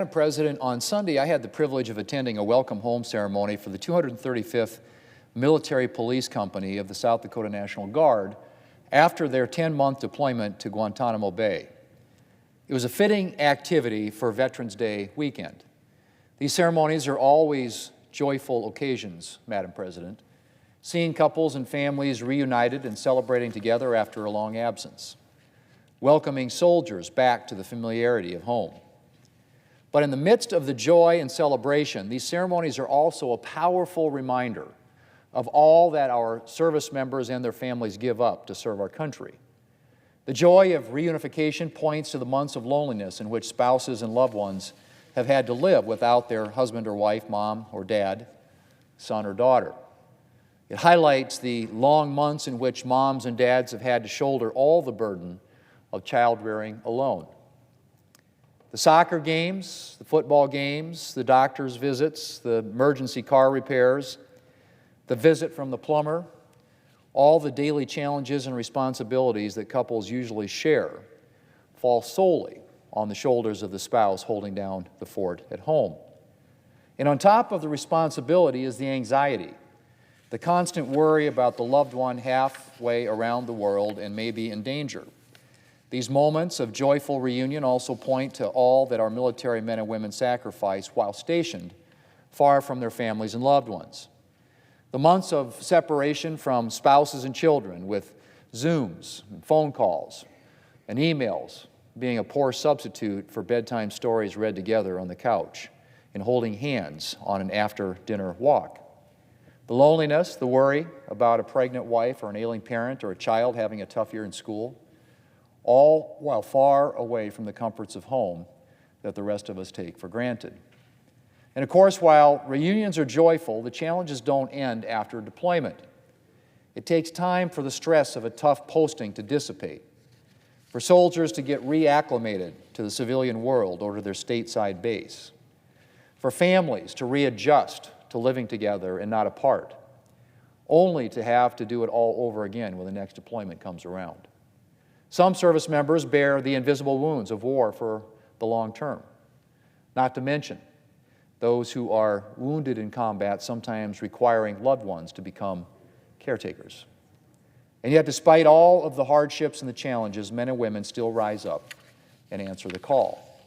Madam President, on Sunday I had the privilege of attending a welcome home ceremony for the 235th Military Police Company of the South Dakota National Guard after their 10-month deployment to Guantanamo Bay. It was a fitting activity for Veterans Day weekend. These ceremonies are always joyful occasions, Madam President, seeing couples and families reunited and celebrating together after a long absence, welcoming soldiers back to the familiarity of home. But in the midst of the joy and celebration, these ceremonies are also a powerful reminder of all that our service members and their families give up to serve our country. The joy of reunification points to the months of loneliness in which spouses and loved ones have had to live without their husband or wife, mom or dad, son or daughter. It highlights the long months in which moms and dads have had to shoulder all the burden of child-rearing alone. The soccer games, the football games, the doctor's visits, the emergency car repairs, the visit from the plumber, all the daily challenges and responsibilities that couples usually share fall solely on the shoulders of the spouse holding down the fort at home. And on top of the responsibility is the anxiety, the constant worry about the loved one halfway around the world and maybe in danger. These moments of joyful reunion also point to all that our military men and women sacrifice while stationed far from their families and loved ones. The months of separation from spouses and children with Zooms, and phone calls, and emails being a poor substitute for bedtime stories read together on the couch and holding hands on an after-dinner walk. The loneliness, the worry about a pregnant wife or an ailing parent or a child having a tough year in school, all while far away from the comforts of home that the rest of us take for granted. And of course, while reunions are joyful, the challenges don't end after deployment. It takes time for the stress of a tough posting to dissipate, for soldiers to get reacclimated to the civilian world or to their stateside base, for families to readjust to living together and not apart, only to have to do it all over again when the next deployment comes around. Some service members bear the invisible wounds of war for the long term, not to mention those who are wounded in combat, sometimes requiring loved ones to become caretakers. And yet, despite all of the hardships and the challenges, men and women still rise up and answer the call.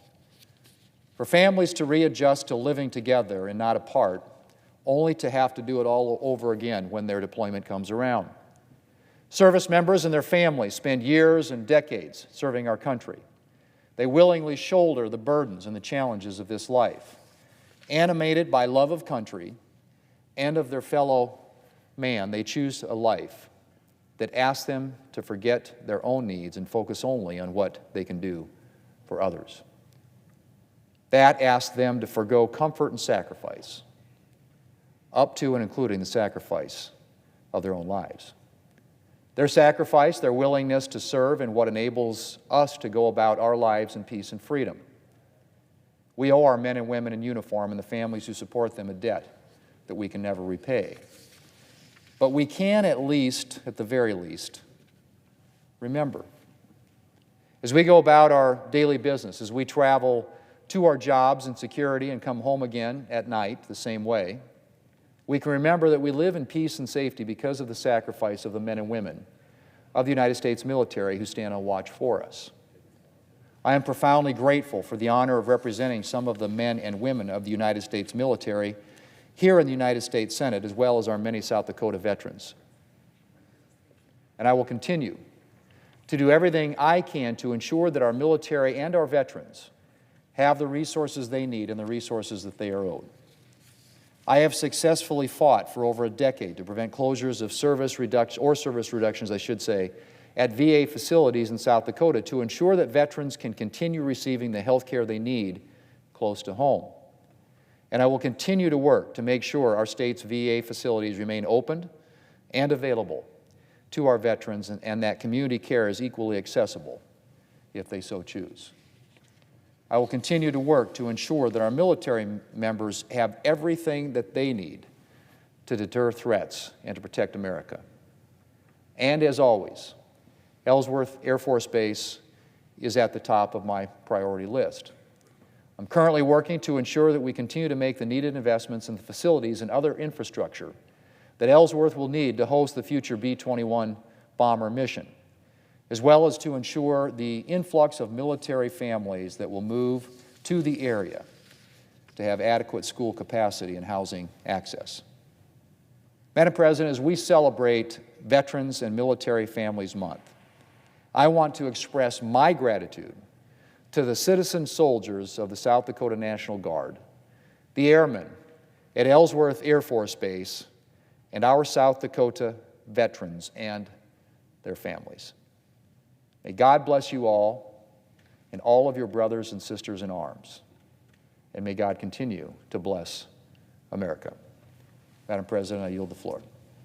For families to readjust to living together and not apart, only to have to do it all over again when their deployment comes around. Service members and their families spend years and decades serving our country. They willingly shoulder the burdens and the challenges of this life, animated by love of country and of their fellow man. They choose a life that asks them to forget their own needs and focus only on what they can do for others. That asks them to forgo comfort and sacrifice, up to and including the sacrifice of their own lives. Their sacrifice, their willingness to serve, and what enables us to go about our lives in peace and freedom. We owe our men and women in uniform and the families who support them a debt that we can never repay. But we can at the very least, remember. As we go about our daily business, as we travel to our jobs in security and come home again at night the same way, we can remember that we live in peace and safety because of the sacrifice of the men and women of the United States military who stand on watch for us. I am profoundly grateful for the honor of representing some of the men and women of the United States military here in the United States Senate, as well as our many South Dakota veterans. And I will continue to do everything I can to ensure that our military and our veterans have the resources they need and the resources that they are owed. I have successfully fought for over a decade to prevent closures of service reductions, at VA facilities in South Dakota to ensure that veterans can continue receiving the health care they need close to home. And I will continue to work to make sure our state's VA facilities remain open and available to our veterans and that community care is equally accessible if they so choose. I will continue to work to ensure that our military members have everything that they need to deter threats and to protect America. And as always, Ellsworth Air Force Base is at the top of my priority list. I'm currently working to ensure that we continue to make the needed investments in the facilities and other infrastructure that Ellsworth will need to host the future B-21 bomber mission, as well as to ensure the influx of military families that will move to the area to have adequate school capacity and housing access. Madam President, as we celebrate Veterans and Military Families Month, I want to express my gratitude to the citizen soldiers of the South Dakota National Guard, the airmen at Ellsworth Air Force Base, and our South Dakota veterans and their families. May God bless you all and all of your brothers and sisters in arms, and may God continue to bless America. Madam President, I yield the floor.